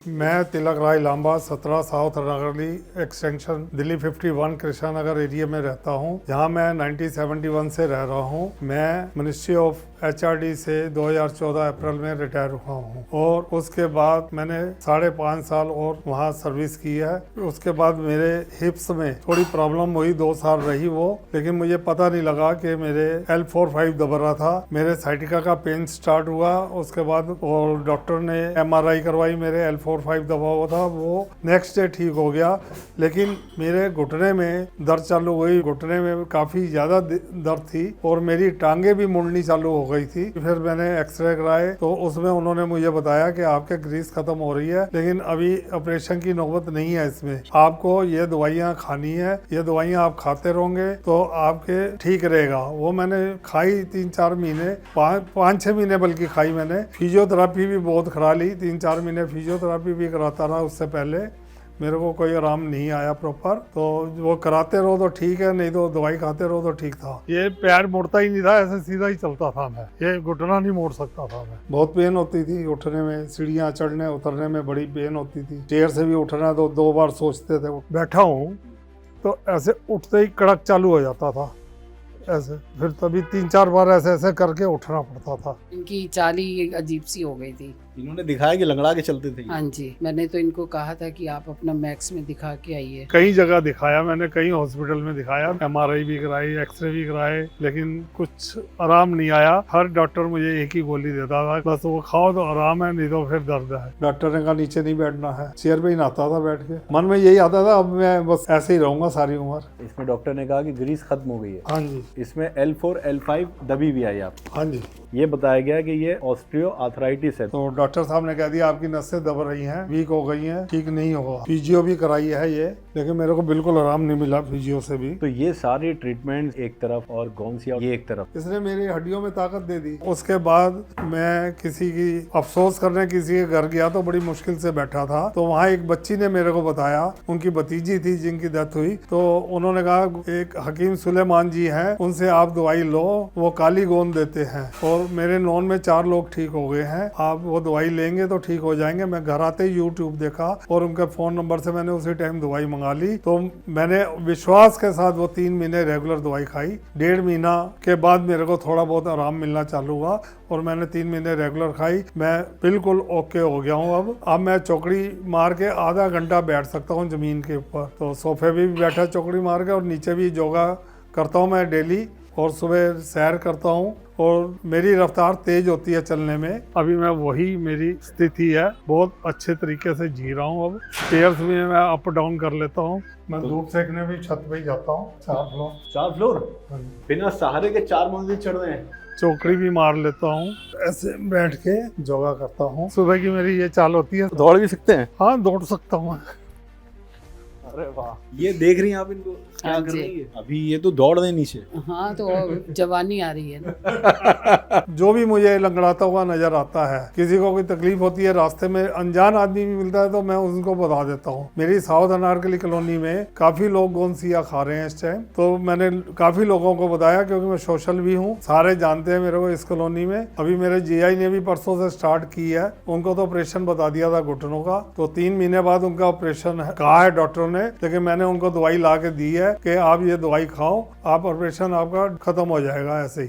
मैं तिलक राय Lamba 17 south नगरली extension Delhi 51 Krishna Nagar area में रहता हूँ। यहाँ मैं 1971 से रह रहा हूँ। मैं मिनिस्ट्री ऑफ HRD से 2014 अप्रैल में रिटायर हुआ हूँ और उसके बाद मैंने 5.5 साल और वहाँ सर्विस की है। उसके बाद मेरे हिप्स में थोड़ी प्रॉब्लम हुई, 2 साल रही वो, लेकिन मुझे पता नहीं लगा कि मेरे L45 दब रहा था। मेरे साइटिका का पेन स्टार्ट हुआ, उसके बाद और डॉक्टर ने MRI करवाई, मेरे L45 दबा हुआ था, वो नेक्स्ट डे ठीक हो गया। लेकिन मेरे घुटने में दर्द चालू हुई, घुटने में काफ़ी ज़्यादा दर्द थी और मेरी टांगे भी मुड़नी चालू हो गई थी। फिर मैंने एक्सरे कराए तो उसमें उन्होंने मुझे बताया कि आपके ग्रीस खत्म हो रही है, लेकिन अभी ऑपरेशन की नौबत नहीं है, इसमें आपको ये दवाइयाँ खानी है, ये दवाइयाँ आप खाते रहोगे तो आपके ठीक रहेगा। वो मैंने खाई 3-4 महीने, 5-6 महीने बल्कि खाई मैंने। फिजियोथेरापी भी बहुत करा ली, 3-4 महीने फिजियोथेरापी भी कराता रहा। उससे पहले मेरे को कोई आराम नहीं आया प्रॉपर, तो वो कराते रहो तो ठीक है, नहीं तो दवाई खाते रहो तो ठीक था। ये पैर मुड़ता ही नहीं था, ऐसे सीधा ही चलता था मैं, ये घुटना नहीं मोड़ सकता था मैं। बहुत पेन होती थी उठने में, सीढ़ियाँ चढ़ने उतरने में बड़ी पेन होती थी। चेयर से भी उठना तो 2 बार सोचते थे। बैठा हूँ तो ऐसे उठते ही कड़क चालू हो जाता था ऐसे, फिर तभी 3-4 बार ऐसे ऐसे करके उठना पड़ता था। इनकी चाल ही अजीब सी हो गई थी। इन्होंने दिखाया कि लंगड़ा के चलते थे। हाँ जी, मैंने तो इनको कहा था कि आप अपना मैक्स में दिखा के आइए। कई जगह दिखाया मैंने, कई हॉस्पिटल में दिखाया, MRI भी कराई, एक्सरे भी कराए, लेकिन कुछ आराम नहीं आया। हर डॉक्टर मुझे एक ही गोली देता था, बस वो खाओ तो आराम है, नहीं तो फिर दर्द है। डॉक्टर ने कहा नीचे नहीं बैठना है, चेयर पे ही नहाता था बैठ के। मन में यही आता था अब मैं बस ऐसे ही रहूंगा सारी उम्र। इसमें डॉक्टर ने कहा कि ग्रीस खत्म हो गई है। हाँ जी। इसमें L4 L5 दबी भी आई आप। हाँ जी। ये बताया गया कि ये ऑस्ट्रियो आर्थराइटिस है। तो डॉक्टर साहब ने कह दिया आपकी नसें दब रही हैं, वीक हो गई हैं, ठीक नहीं होगा। फिजियो भी कराई है ये, लेकिन मेरे को बिल्कुल आराम नहीं मिला फिजियो से भी। तो ये सारी ट्रीटमेंट एक तरफ और गौनसिया ये एक तरफ, इसने मेरी हड्डियों में ताकत दे दी। उसके बाद मैं किसी की अफसोस करने किसी के घर गया तो बड़ी मुश्किल से बैठा था, तो वहाँ एक बच्ची ने मेरे को बताया, उनकी भतीजी थी जिनकी डेथ हुई, तो उन्होंने कहा एक हकीम सुलेमान जी हैं, उनसे आप दवाई लो, वो काली गोंद देते हैं, और मेरे नॉन में 4 लोग ठीक हो गए हैं। आप वो दवाई लेंगे तो ठीक हो जाएंगे। मैं घर आते ही YouTube देखा और उनके फोन नंबर से मैंने उसी टाइम दवाई मंगा ली। तो मैंने विश्वास के साथ वो 3 महीने रेगुलर दवाई खाई। 1.5 महीना के बाद मेरे को थोड़ा बहुत आराम मिलना चालू हुआ और मैंने 3 महीने रेगुलर खाई। मैं बिल्कुल ओके हो गया हूँ। अब मैं चौकड़ी मार के आधा घंटा बैठ सकता हूँ जमीन के ऊपर, तो सोफे भी बैठा चौकड़ी मार के, और नीचे भी योगा करता हूँ मैं डेली, और सुबह सैर करता हूँ और मेरी रफ्तार तेज होती है चलने में। अभी मैं वही मेरी स्थिति है, बहुत अच्छे तरीके से जी रहा हूँ। अब स्टेयर्स भी मैं अप डाउन कर लेता हूँ। मैं धूप सेकने भी छत पे ही जाता हूँ। 4 फ्लोर बिना सहारे के 4 मंजिल चढ़ रहे हैं। चौकड़ी भी मार लेता हूँ, ऐसे बैठ के योगा करता हूँ। सुबह की मेरी ये चाल होती है। दौड़ भी सकते हैं? हाँ, दौड़ सकता हूँ। अरे वाह, ये देख रही हैं आप इनको क्या हाँ कर जी। रही है? अभी ये तो दौड़ रहे नीचे। हाँ, तो जवानी आ रही है ना। जो भी मुझे लंगड़ाता हुआ नजर आता है, किसी को कोई तकलीफ होती है, रास्ते में अनजान आदमी भी मिलता है तो मैं उनको बता देता हूँ। मेरी साउथ अनारकली कॉलोनी में काफी लोग गोंसिया खा रहे हैं इस टाइम, तो मैंने काफी लोगों को बताया, क्योंकि मैं सोशल भी हूँ, सारे जानते हैं मेरे को इस कॉलोनी में। अभी मेरे GI ने भी परसों से स्टार्ट की है, उनको तो ऑपरेशन बता दिया था घुटनों का, तो 3 महीने बाद उनका ऑपरेशन कहा है डॉक्टरों ने, लेकिन मैंने उनको दवाई ला के दी है कि आप ये दवाई खाओ, आप ऑपरेशन आपका खत्म हो जाएगा ऐसे ही।